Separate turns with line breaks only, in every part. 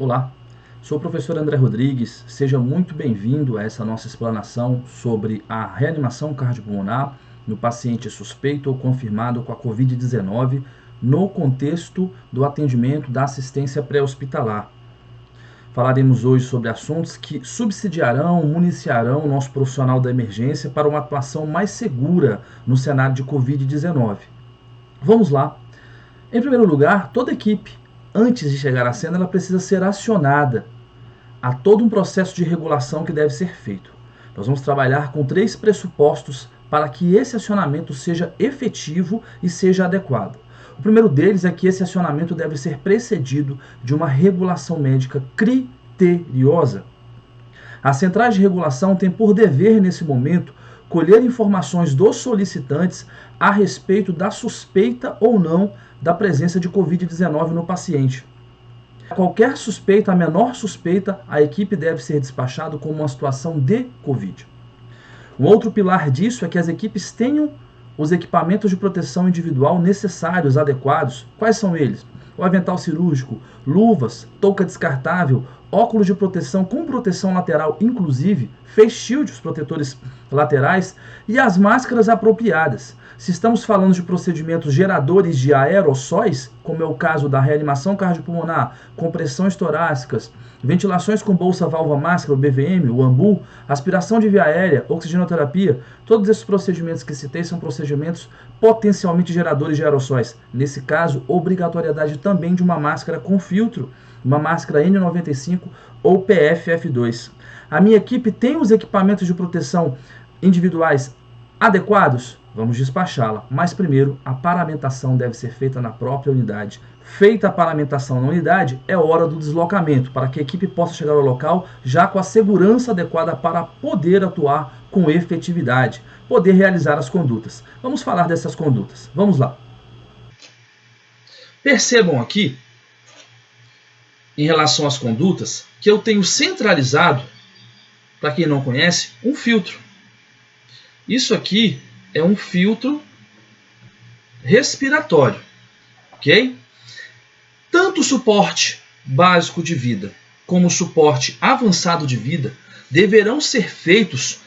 Olá, sou o professor André Rodrigues, seja muito bem-vindo a essa nossa explanação sobre a reanimação cardiopulmonar no paciente suspeito ou confirmado com a Covid-19 no contexto do atendimento da assistência pré-hospitalar. Falaremos hoje sobre assuntos que subsidiarão, municiarão o nosso profissional da emergência para uma atuação mais segura no cenário de Covid-19. Vamos lá. Em primeiro lugar, toda equipe, antes de chegar à cena, ela precisa ser acionada. Há todo um processo de regulação que deve ser feito. Nós vamos trabalhar com 3 pressupostos para que esse acionamento seja efetivo e seja adequado. O primeiro deles é que esse acionamento deve ser precedido de uma regulação médica criteriosa. As centrais de regulação têm por dever, nesse momento, colher informações dos solicitantes a respeito da suspeita ou não da presença de Covid-19 no paciente. Qualquer suspeita, a menor suspeita, a equipe deve ser despachada como uma situação de Covid. Um outro pilar disso é que as equipes tenham os equipamentos de proteção individual necessários, adequados. Quais são eles? O avental cirúrgico, luvas, touca descartável, óculos de proteção com proteção lateral, inclusive, face shield, os protetores laterais, e as máscaras apropriadas. Se estamos falando de procedimentos geradores de aerossóis, como é o caso da reanimação cardiopulmonar, compressões torácicas, ventilações com bolsa válvula máscara, o BVM, o AMBU, aspiração de via aérea, oxigenoterapia, todos esses procedimentos que citei são procedimentos potencialmente geradores de aerossóis. Nesse caso, obrigatoriedade também de uma máscara com filtro, uma máscara N95 ou PFF2. A minha equipe tem os equipamentos de proteção individuais adequados? Vamos despachá-la, mas primeiro a paramentação deve ser feita na própria unidade. Feita a paramentação na unidade, é hora do deslocamento, para que a equipe possa chegar ao local já com a segurança adequada para poder atuar com efetividade, poder realizar as condutas. Vamos falar dessas condutas. Vamos lá. Percebam aqui, em relação às condutas, que eu tenho centralizado, para quem não conhece, um filtro. Isso aqui é um filtro respiratório, ok? Tanto o suporte básico de vida como o suporte avançado de vida deverão ser feitos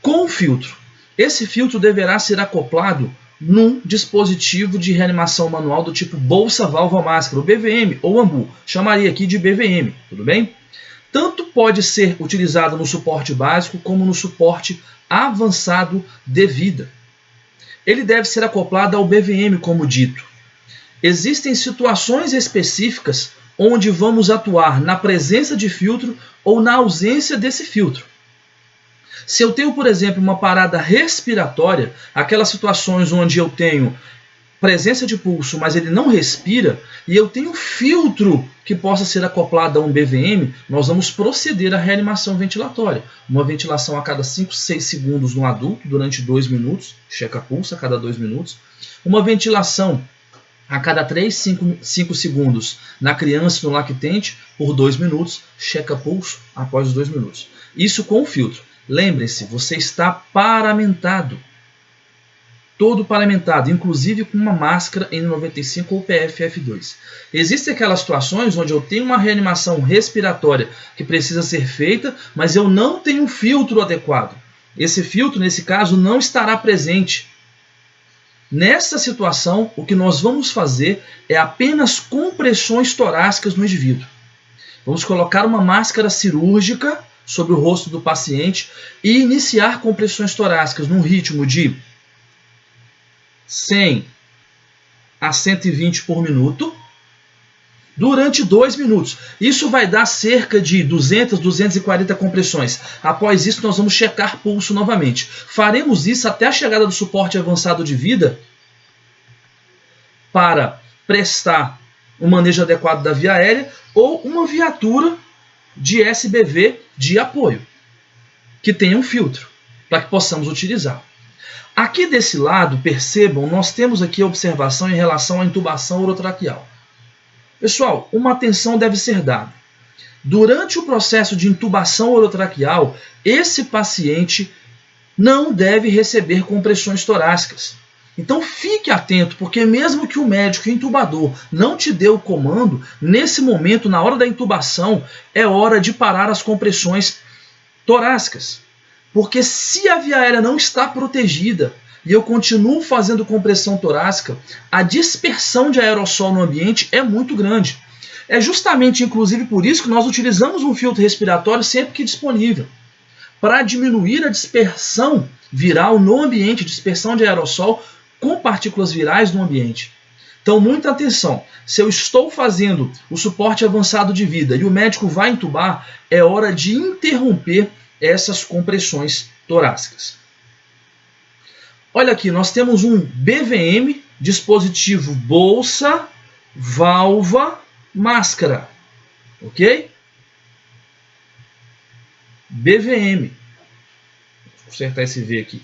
com filtro. Esse filtro deverá ser acoplado num dispositivo de reanimação manual do tipo bolsa válvula máscara, o BVM ou AMBU. Chamaria aqui de BVM, tudo bem? Tanto pode ser utilizado no suporte básico como no suporte avançado de vida. Ele deve ser acoplado ao BVM, como dito. Existem situações específicas onde vamos atuar na presença de filtro ou na ausência desse filtro. Se eu tenho, por exemplo, uma parada respiratória, aquelas situações onde eu tenho presença de pulso, mas ele não respira, e eu tenho filtro que possa ser acoplado a um BVM, nós vamos proceder à reanimação ventilatória. Uma ventilação a cada 5, 6 segundos no adulto, durante 2 minutos, checa pulso a cada 2 minutos. Uma ventilação a cada 3, 5 segundos na criança e no lactente, por 2 minutos, checa pulso após os 2 minutos. Isso com o filtro. Lembre-se, você está paramentado. Todo paramentado, inclusive com uma máscara N95 ou PFF2. Existem aquelas situações onde eu tenho uma reanimação respiratória que precisa ser feita, mas eu não tenho um filtro adequado. Esse filtro, nesse caso, não estará presente. Nessa situação, o que nós vamos fazer é apenas compressões torácicas no indivíduo. Vamos colocar uma máscara cirúrgica sobre o rosto do paciente e iniciar compressões torácicas num ritmo de 100 a 120 por minuto, durante 2 minutos. Isso vai dar cerca de 200, 240 compressões. Após isso, nós vamos checar pulso novamente. Faremos isso até a chegada do suporte avançado de vida para prestar um manejo adequado da via aérea ou uma viatura de SBV de apoio, que tenha um filtro, para que possamos utilizar. Aqui desse lado, percebam, nós temos aqui a observação em relação à intubação orotraqueal. Pessoal, uma atenção deve ser dada. Durante o processo de intubação orotraqueal, esse paciente não deve receber compressões torácicas. Então fique atento, porque mesmo que o médico intubador não te dê o comando, nesse momento, na hora da intubação, é hora de parar as compressões torácicas. Porque se a via aérea não está protegida e eu continuo fazendo compressão torácica, a dispersão de aerossol no ambiente é muito grande. É justamente, inclusive, por isso que nós utilizamos um filtro respiratório sempre que disponível, para diminuir a dispersão viral no ambiente, dispersão de aerossol com partículas virais no ambiente. Então, muita atenção. Se eu estou fazendo o suporte avançado de vida e o médico vai intubar, é hora de interromper essas compressões torácicas. Olha aqui, nós temos um BVM, dispositivo bolsa, válvula, máscara. Ok? BVM. Vou consertar esse V aqui.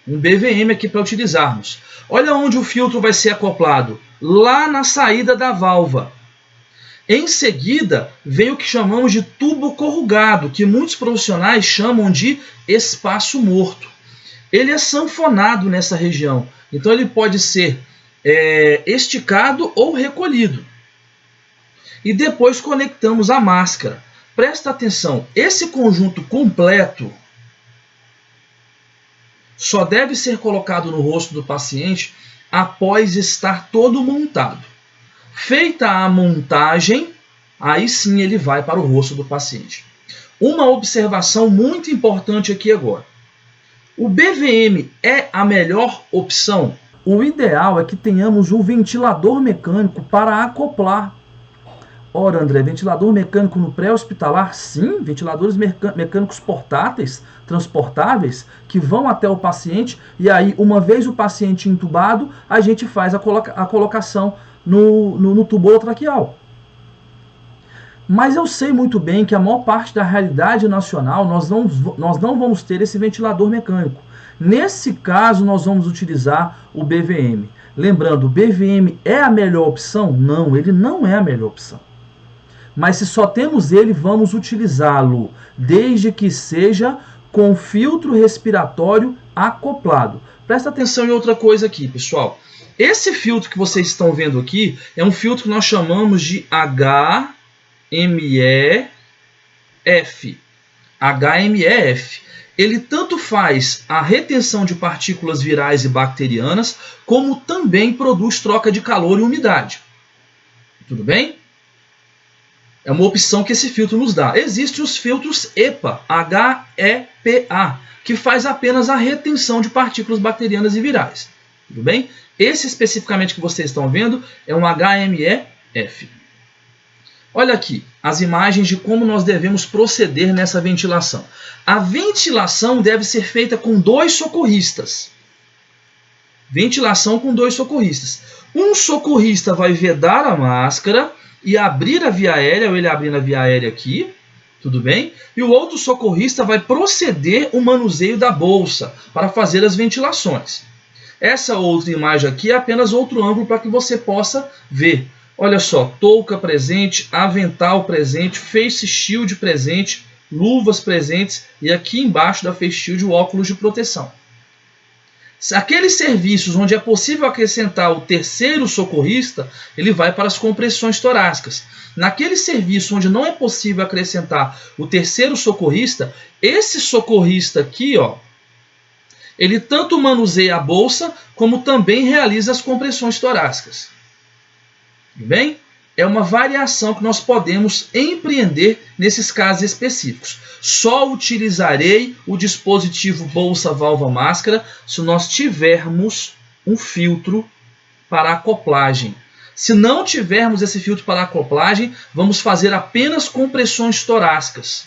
Um BVM aqui para utilizarmos. Olha onde o filtro vai ser acoplado. Lá na saída da válvula. Em seguida, vem o que chamamos de tubo corrugado, que muitos profissionais chamam de espaço morto. Ele é sanfonado nessa região. Então ele pode ser esticado ou recolhido. E depois conectamos a máscara. Presta atenção, esse conjunto completo só deve ser colocado no rosto do paciente após estar todo montado. Feita a montagem, aí sim ele vai para o rosto do paciente. Uma observação muito importante aqui agora. O BVM é a melhor opção? O ideal é que tenhamos um ventilador mecânico para acoplar. Ora, André, ventilador mecânico no pré-hospitalar? Sim, ventiladores mecânicos portáteis, transportáveis, que vão até o paciente e aí, uma vez o paciente intubado, a gente faz a colocação no tubo traqueal. Mas eu sei muito bem que a maior parte da realidade nacional nós não vamos ter esse ventilador mecânico. Nesse caso, nós vamos utilizar o BVM. Lembrando, o BVM é a melhor opção? Não, ele não é a melhor opção. Mas se só temos ele, vamos utilizá-lo, desde que seja com filtro respiratório acoplado. Presta atenção em outra coisa aqui, pessoal. Esse filtro que vocês estão vendo aqui é um filtro que nós chamamos de HMEF. HMEF. Ele tanto faz a retenção de partículas virais e bacterianas, como também produz troca de calor e umidade. Tudo bem? É uma opção que esse filtro nos dá. Existem os filtros HEPA, H-E-P-A, que faz apenas a retenção de partículas bacterianas e virais. Tudo bem? Esse especificamente que vocês estão vendo é um HMEF. Olha aqui as imagens de como nós devemos proceder nessa ventilação. A ventilação deve ser feita com 2 socorristas. Ventilação com 2 socorristas. Um socorrista vai vedar a máscara e abrir a via aérea, ou ele abrindo a via aérea aqui, tudo bem? E o outro socorrista vai proceder o manuseio da bolsa para fazer as ventilações. Essa outra imagem aqui é apenas outro ângulo para que você possa ver. Olha só, touca presente, avental presente, face shield presente, luvas presentes e aqui embaixo da face shield o óculos de proteção. Aqueles serviços onde é possível acrescentar o terceiro socorrista, ele vai para as compressões torácicas. Naquele serviço onde não é possível acrescentar o terceiro socorrista, esse socorrista aqui, ó, ele tanto manuseia a bolsa, como também realiza as compressões torácicas. Tudo bem? É uma variação que nós podemos empreender nesses casos específicos. Só utilizarei o dispositivo bolsa, válvula, máscara se nós tivermos um filtro para acoplagem. Se não tivermos esse filtro para acoplagem, vamos fazer apenas compressões torácicas.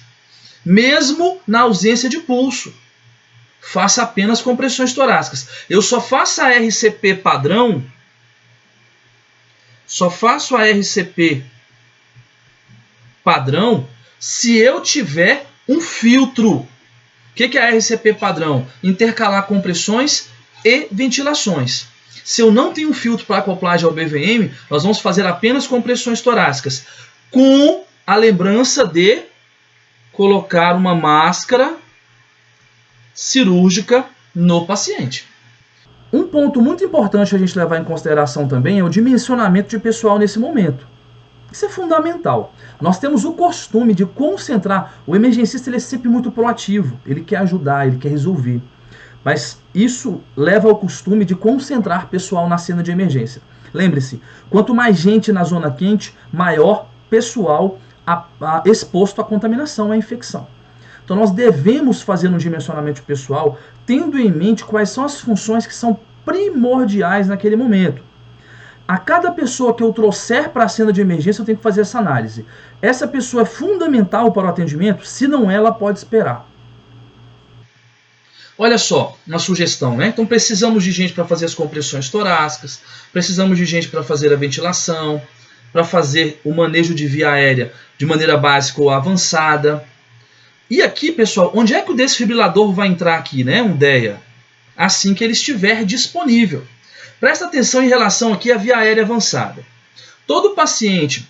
Mesmo na ausência de pulso, faça apenas compressões torácicas. Eu só faço a RCP padrão. Só faço a RCP padrão se eu tiver um filtro. O que é a RCP padrão? Intercalar compressões e ventilações. Se eu não tenho um filtro para acoplagem ao BVM, nós vamos fazer apenas compressões torácicas, com a lembrança de colocar uma máscara cirúrgica no paciente. Um ponto muito importante a gente levar em consideração também é o dimensionamento de pessoal nesse momento. Isso é fundamental. Nós temos o costume de concentrar. O emergencista ele é sempre muito proativo, ele quer ajudar, ele quer resolver. Mas isso leva ao costume de concentrar pessoal na cena de emergência. Lembre-se, quanto mais gente na zona quente, maior pessoal exposto à contaminação, à infecção. Então nós devemos fazer um dimensionamento pessoal tendo em mente quais são as funções que são primordiais naquele momento. A cada pessoa que eu trouxer para a cena de emergência, eu tenho que fazer essa análise. Essa pessoa é fundamental para o atendimento? Se não é, ela pode esperar. Olha só, uma sugestão, né? Então precisamos de gente para fazer as compressões torácicas, precisamos de gente para fazer a ventilação, para fazer o manejo de via aérea de maneira básica ou avançada. E aqui, pessoal, onde é que o desfibrilador vai entrar aqui, né? Um DEA. Assim que ele estiver disponível. Presta atenção em relação aqui à via aérea avançada. Todo paciente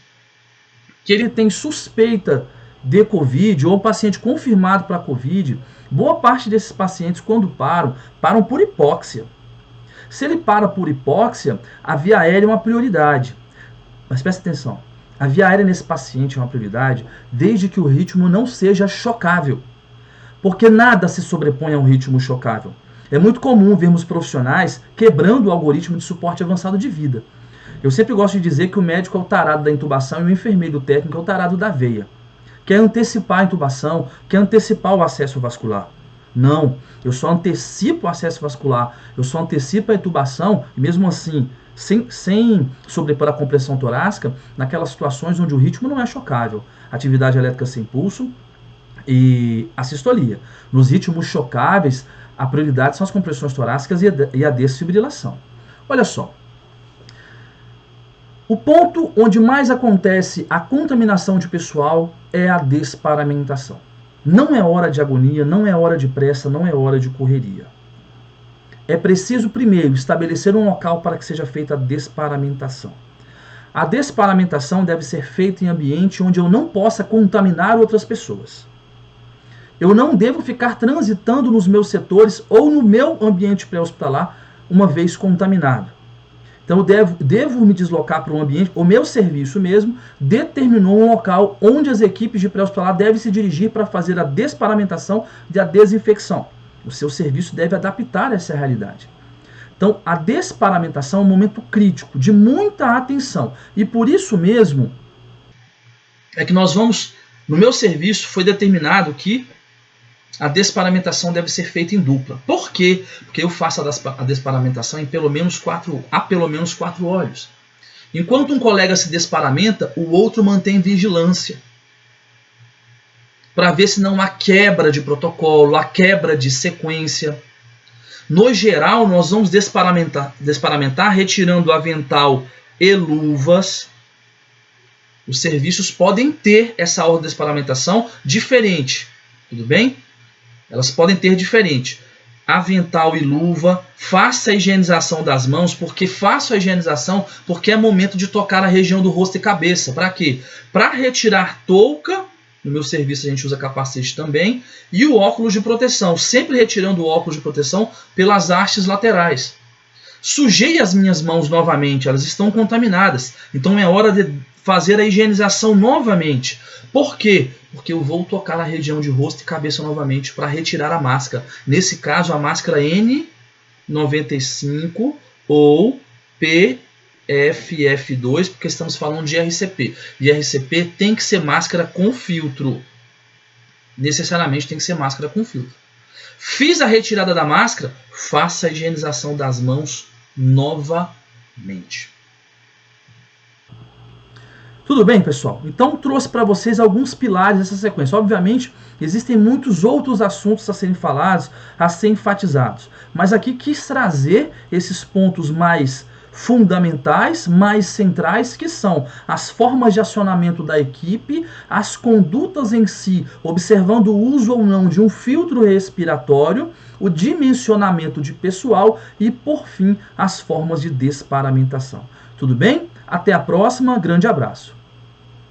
que ele tem suspeita de Covid ou paciente confirmado para Covid, boa parte desses pacientes, quando param por hipóxia. Se ele para por hipóxia, a via aérea é uma prioridade. Mas presta atenção. A via aérea nesse paciente é uma prioridade desde que o ritmo não seja chocável. Porque nada se sobrepõe a um ritmo chocável. É muito comum vermos profissionais quebrando o algoritmo de suporte avançado de vida. Eu sempre gosto de dizer que o médico é o tarado da intubação e o enfermeiro técnico é o tarado da veia. Quer antecipar a intubação, quer antecipar o acesso vascular. Não, eu só antecipo o acesso vascular, eu só antecipo a intubação e mesmo assim, sem sobrepor a compressão torácica, naquelas situações onde o ritmo não é chocável. Atividade elétrica sem pulso e a sistolia. Nos ritmos chocáveis, a prioridade são as compressões torácicas e a desfibrilação. Olha só. O ponto onde mais acontece a contaminação de pessoal é a desparamentação. Não é hora de agonia, não é hora de pressa, não é hora de correria. É preciso primeiro estabelecer um local para que seja feita a desparamentação. A desparamentação deve ser feita em ambiente onde eu não possa contaminar outras pessoas. Eu não devo ficar transitando nos meus setores ou no meu ambiente pré-hospitalar uma vez contaminado. Então eu devo me deslocar para um ambiente, o meu serviço mesmo determinou um local onde as equipes de pré-hospitalar devem se dirigir para fazer a desparamentação e a desinfecção. O seu serviço deve adaptar essa realidade. Então a desparamentação é um momento crítico, de muita atenção. E por isso mesmo é que nós vamos, no meu serviço foi determinado que a desparamentação deve ser feita em dupla. Por quê? Porque eu faço a desparamentação a pelo menos 4 olhos. Enquanto um colega se desparamenta, o outro mantém vigilância. Para ver se não há quebra de protocolo, há quebra de sequência. No geral, nós vamos desparamentar retirando avental e luvas. Os serviços podem ter essa ordem de desparamentação diferente. Tudo bem? Elas podem ter diferente. Avental e luva, faça a higienização das mãos, faço a higienização porque é momento de tocar a região do rosto e cabeça. Para quê? Para retirar touca, no meu serviço a gente usa capacete também, e o óculos de proteção, sempre retirando o óculos de proteção pelas hastes laterais. Sujei as minhas mãos novamente, elas estão contaminadas, então é hora de fazer a higienização novamente. Por quê? Porque eu vou tocar na região de rosto e cabeça novamente para retirar a máscara. Nesse caso, a máscara N95 ou PFF2, porque estamos falando de RCP. E RCP tem que ser máscara com filtro. Necessariamente tem que ser máscara com filtro. Fiz a retirada da máscara, faça a higienização das mãos novamente. Tudo bem, pessoal? Então trouxe para vocês alguns pilares dessa sequência. Obviamente, existem muitos outros assuntos a serem falados, a serem enfatizados. Mas aqui quis trazer esses pontos mais fundamentais, mais centrais, que são as formas de acionamento da equipe, as condutas em si, observando o uso ou não de um filtro respiratório, o dimensionamento de pessoal e, por fim, as formas de desparamentação. Tudo bem? Até a próxima, grande abraço.